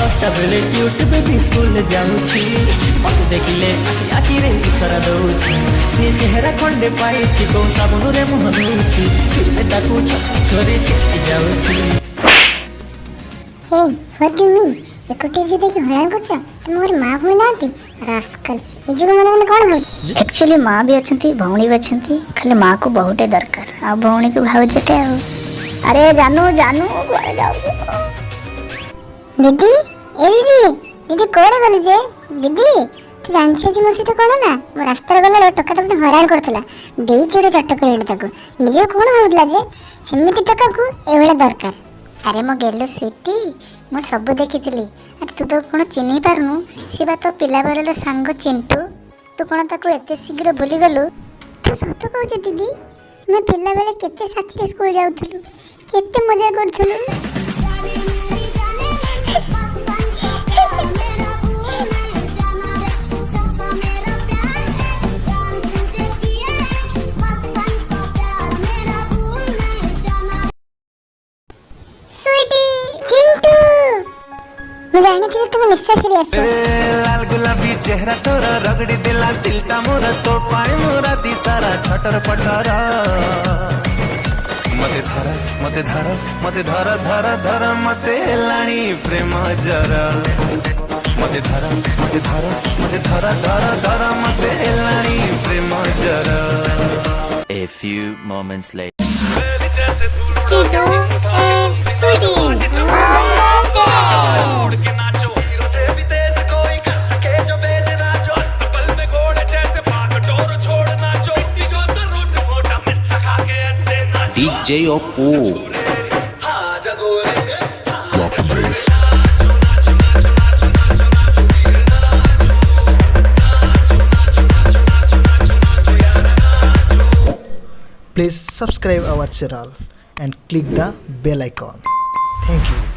दसटा बेले cute baby school जाऊँगी मत देखिले आखि रे इशारा दौची से चेहरा खंडे पाइछि को साबुन रे मुह धोउछि छुले ताकू छकी छोरे छिटकी जाउछि। हे व्हाट डू मीन एकोटे से देखि हरान करछ मोर मां भूल नाती रास्कल निजको मन मन कोन हो एक्चुअली माँ भी अच्छी भौणी भी अच्छी खाली माँ को बहुटे दरकार आ भौणी को भावजेटे आ अरे जानू जानू घरे जाऊ दीदी ए दीदी दीदी कोड़े गली जे दीदी तू जानछ जे मसी तो कोन ना मो रास्ता गला टका तब हरान करथला देई छेडे चटक लेन ताको निजे कोन होतला जे सेमिति टका को एवडा दरकार। अरे मो गेलो स्वीटी मो सब देखिथिली अरे तू तो कोन चिन्ही पारनु सी बा तो पिला बेरले सांग चिंटू तू कोन ताको एते शीघ्र भूली गलु। तू सत कहू दीदी मैं पिला बेले केते साथी रे स्कूल जाउथलु केते मजा करथलु। स्वीटी चिंटू मुझे आने के लिए तुम्हें निश्चय फिर ऐसे लाल गुलाबी चेहरा तोरा रगड़ी दिला दिलटा मोरा तो पाए मोरा दी सारा छटर पटर मते धर धर धर मते लाणी प्रेम जर मते धर धर धर मते लाणी प्रेम जर। A few moments later Chintu and Sweety DJ Oppo. Drop the bass. Please subscribe our channel and click the bell icon. Thank you.